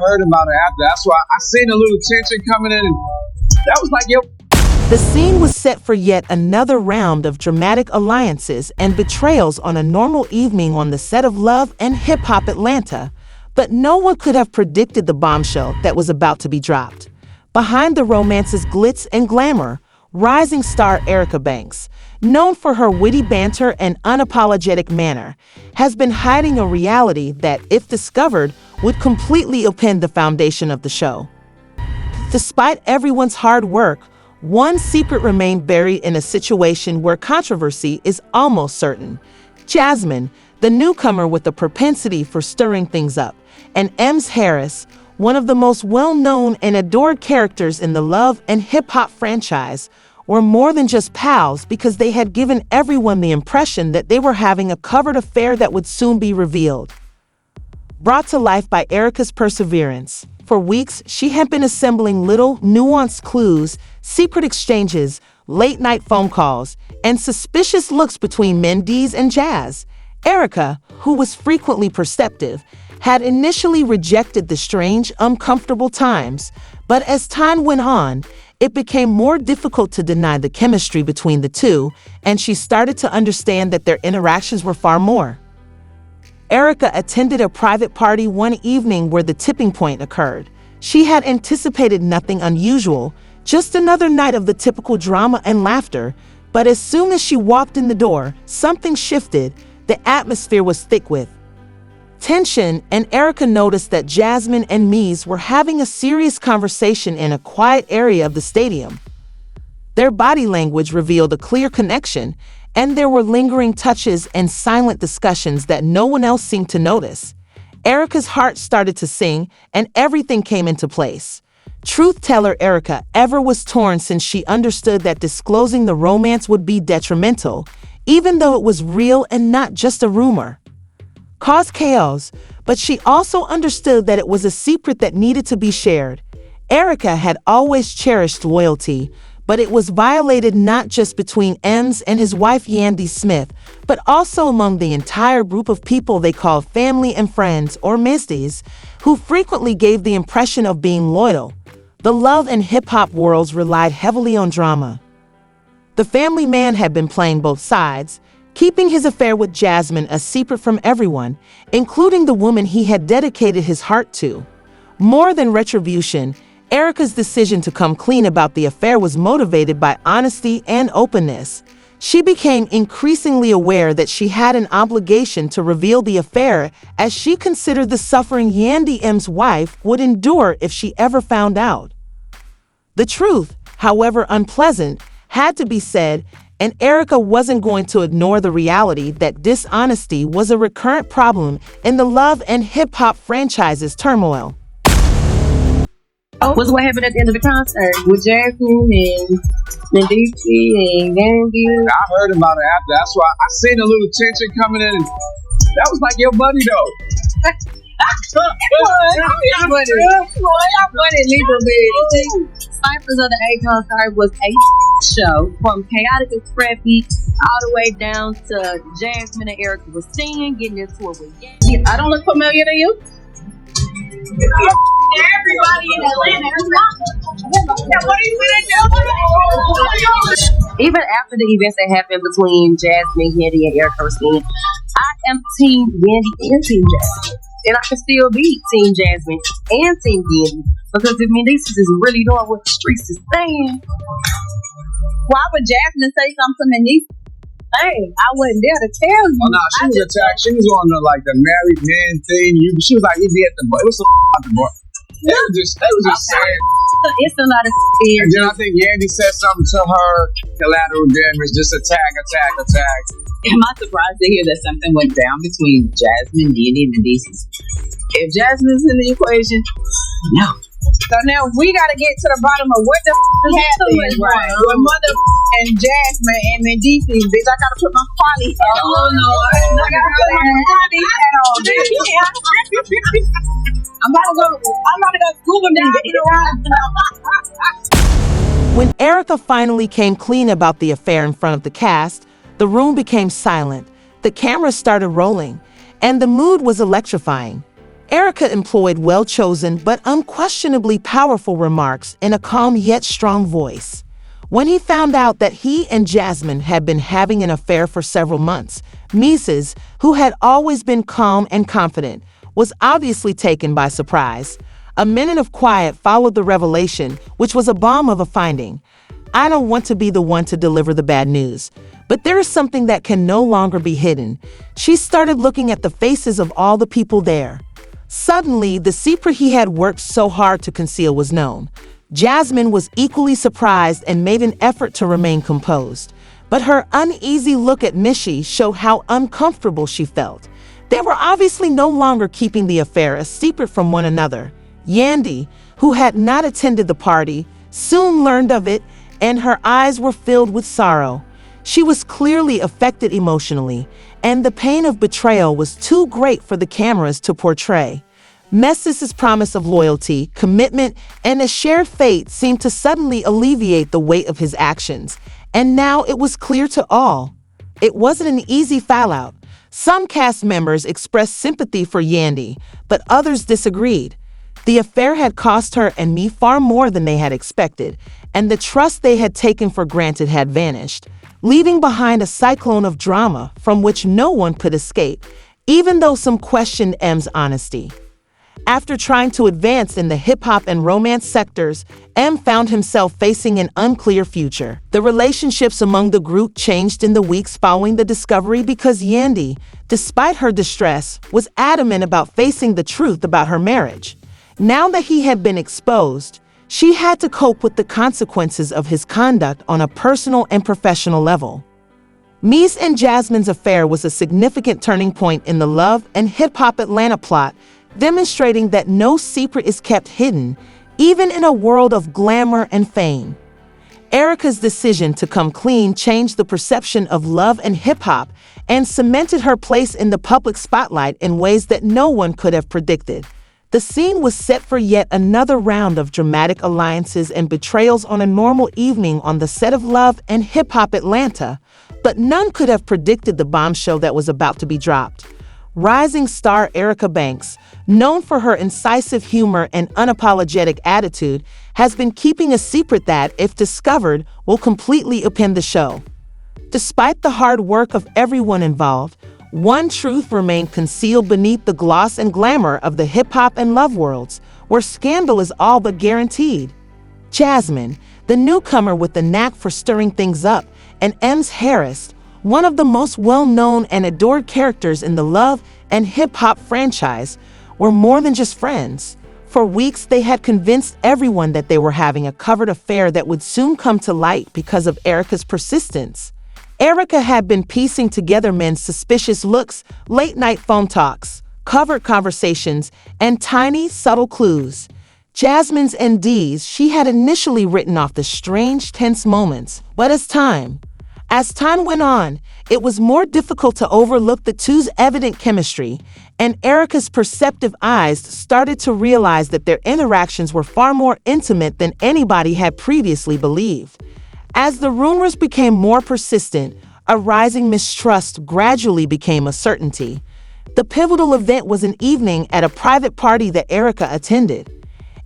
heard about it after. That's why I seen a little tension coming in. And that was like, yo. The scene was set for yet another round of dramatic alliances and betrayals on a normal evening on the set of Love and Hip Hop Atlanta. But no one could have predicted the bombshell that was about to be dropped. Behind the romance's glitz and glamour, rising star Erica Banks, known for her witty banter and unapologetic manner, has been hiding a reality that, if discovered, would completely upend the foundation of the show. Despite everyone's hard work, one secret remained buried in a situation where controversy is almost certain. Jasmine, the newcomer with a propensity for stirring things up, and Ems Harris, one of the most well-known and adored characters in the Love and Hip Hop franchise, were more than just pals because they had given everyone the impression that they were having a covered affair that would soon be revealed. Brought to life by Erica's perseverance, for weeks she had been assembling little, nuanced clues, secret exchanges, late-night phone calls, and suspicious looks between Mendeecees and Jazz. Erica, who was frequently perceptive, had initially rejected the strange, uncomfortable times, but as time went on, it became more difficult to deny the chemistry between the two, and she started to understand that their interactions were far more. Erica attended a private party one evening where the tipping point occurred. She had anticipated nothing unusual, just another night of the typical drama and laughter, but as soon as she walked in the door, something shifted. The atmosphere was thick with tension, and Erica noticed that Jasmine and Mies were having a serious conversation in a quiet area of the stadium. Their body language revealed a clear connection, and there were lingering touches and silent discussions that no one else seemed to notice. Erica's heart started to sing, and everything came into place. Truth-teller Erica ever was torn since she understood that disclosing the romance would be detrimental, even though it was real and not just a rumor. Caused chaos, but she also understood that it was a secret that needed to be shared. Erica had always cherished loyalty, but it was violated not just between Ems and his wife Yandy Smith, but also among the entire group of people they called family and friends, or Mendeecees, who frequently gave the impression of being loyal. The Love and Hip Hop worlds relied heavily on drama. The family man had been playing both sides, keeping his affair with Jasmine a secret from everyone, including the woman he had dedicated his heart to. More than retribution, Erica's decision to come clean about the affair was motivated by honesty and openness. She became increasingly aware that she had an obligation to reveal the affair, as she considered the suffering Yandy M's wife would endure if she ever found out. The truth, however unpleasant, had to be said, and Erica wasn't going to ignore the reality that dishonesty was a recurrent problem in the Love and Hip Hop franchise's turmoil. What's what happened at the end of the concert with Jasmine and Mendeecees and Yandy? I heard about it after. That's why I seen a little tension coming in. And that was like your buddy though. Y'all funny, legal bit. Cyphers of the A concert was a show from chaotic and scrappy all the way down to Jasmine and Erica was singing, getting into it with Yandy. I don't look familiar to you? Everybody in Atlanta. What are you gonna do? Even after the events that happened between Jasmine, Yandy, and Erica Racine, I am Team Yandy and Team Jasmine. And I can still be Team Jasmine and Team Yandy. Because if Mendeecees is really doing what the streets is saying, why would Jasmine say something to Mendeecees? Hey, I wasn't there to tell you. Oh no, she was attacked. She was on the like the married man thing. She was like, he'd be at the bar. It was some at the bar. They was just saying. It's a lot of fear. And then I think Yandy said something to her. Collateral damage, just attack. Am I surprised to hear that something went down between Jasmine, Yandy, and Mendeecees? If Jasmine's in the equation, no. So now we gotta get to the bottom of what the happened, right? With mother and Jasmine and Mendeecees, bitch. I gotta put my quality hat on. Oh no, I gotta put my quality hat on, bitch. I'm about to go Google them and get around. When Erica finally came clean about the affair in front of the cast, the room became silent. The cameras started rolling, and the mood was electrifying. Erica employed well-chosen but unquestionably powerful remarks in a calm yet strong voice. When he found out that he and Jasmine had been having an affair for several months, Mendeecees, who had always been calm and confident, was obviously taken by surprise. A minute of quiet followed the revelation, which was a bomb of a finding. I don't want to be the one to deliver the bad news, but there is something that can no longer be hidden. She started looking at the faces of all the people there. Suddenly, the secret he had worked so hard to conceal was known. Jasmine was equally surprised and made an effort to remain composed, but her uneasy look at Mendeecees showed how uncomfortable she felt. They were obviously no longer keeping the affair a secret from one another. Yandy, who had not attended the party, soon learned of it, and her eyes were filled with sorrow. She was clearly affected emotionally, and the pain of betrayal was too great for the cameras to portray. Mendeecees' promise of loyalty, commitment, and a shared fate seemed to suddenly alleviate the weight of his actions, and now it was clear to all. It wasn't an easy fallout. Some cast members expressed sympathy for Yandy, but others disagreed. The affair had cost her and me far more than they had expected, and the trust they had taken for granted had vanished, leaving behind a cyclone of drama from which no one could escape, even though some questioned M's honesty. After trying to advance in the hip-hop and romance sectors, M found himself facing an unclear future. The relationships among the group changed in the weeks following the discovery because Yandy, despite her distress, was adamant about facing the truth about her marriage. Now that he had been exposed, she had to cope with the consequences of his conduct on a personal and professional level. Mendeecees and Jasmine's affair was a significant turning point in the Love and Hip Hop Atlanta plot, demonstrating that no secret is kept hidden, even in a world of glamour and fame. Erica's decision to come clean changed the perception of Love and Hip Hop and cemented her place in the public spotlight in ways that no one could have predicted. The scene was set for yet another round of dramatic alliances and betrayals on a normal evening on the set of Love and Hip Hop Atlanta, but none could have predicted the bombshell that was about to be dropped. Rising star Erica Banks, known for her incisive humor and unapologetic attitude, has been keeping a secret that, if discovered, will completely upend the show. Despite the hard work of everyone involved, one truth remained concealed beneath the gloss and glamour of the hip-hop and love worlds, where scandal is all but guaranteed. Jasmine, the newcomer with the knack for stirring things up, and M's Harris, one of the most well-known and adored characters in the Love and Hip Hop franchise, were more than just friends. For weeks, they had convinced everyone that they were having a covered affair that would soon come to light because of Erica's persistence. Erica had been piecing together men's suspicious looks, late-night phone talks, covert conversations, and tiny, subtle clues. Jasmine's NDs, she had initially written off the strange, tense moments, but as time went on, it was more difficult to overlook the two's evident chemistry, and Erica's perceptive eyes started to realize that their interactions were far more intimate than anybody had previously believed. As the rumors became more persistent, a rising mistrust gradually became a certainty. The pivotal event was an evening at a private party that Erica attended.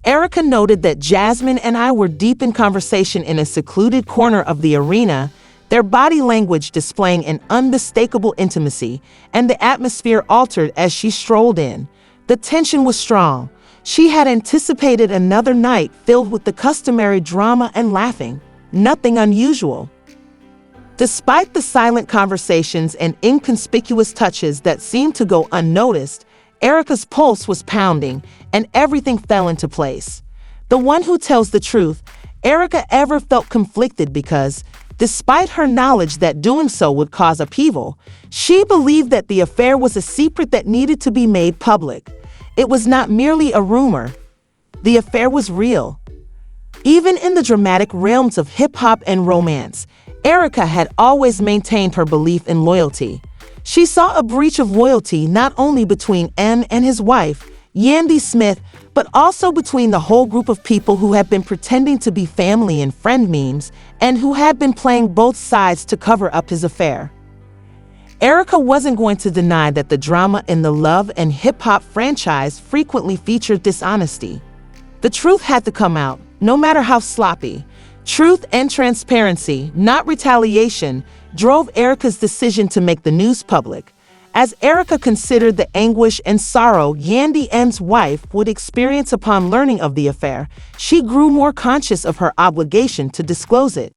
Erica noted that Jasmine and I were deep in conversation in a secluded corner of the arena, their body language displaying an unmistakable intimacy, and the atmosphere altered as she strolled in. The tension was strong. She had anticipated another night filled with the customary drama and laughing, nothing unusual. Despite the silent conversations and inconspicuous touches that seemed to go unnoticed, Erica's pulse was pounding, and everything fell into place. The one who tells the truth, Erica ever felt conflicted because, despite her knowledge that doing so would cause upheaval, she believed that the affair was a secret that needed to be made public. It was not merely a rumor. The affair was real. Even in the dramatic realms of hip-hop and romance, Erica had always maintained her belief in loyalty. She saw a breach of loyalty not only between M and his wife, Yandy Smith, but also between the whole group of people who had been pretending to be family and friend memes and who had been playing both sides to cover up his affair. Erica wasn't going to deny that the drama in the Love and Hip Hop franchise frequently featured dishonesty. The truth had to come out, no matter how sloppy. Truth and transparency, not retaliation, drove Erica's decision to make the news public. As Erica considered the anguish and sorrow Yandy M's wife would experience upon learning of the affair, she grew more conscious of her obligation to disclose it.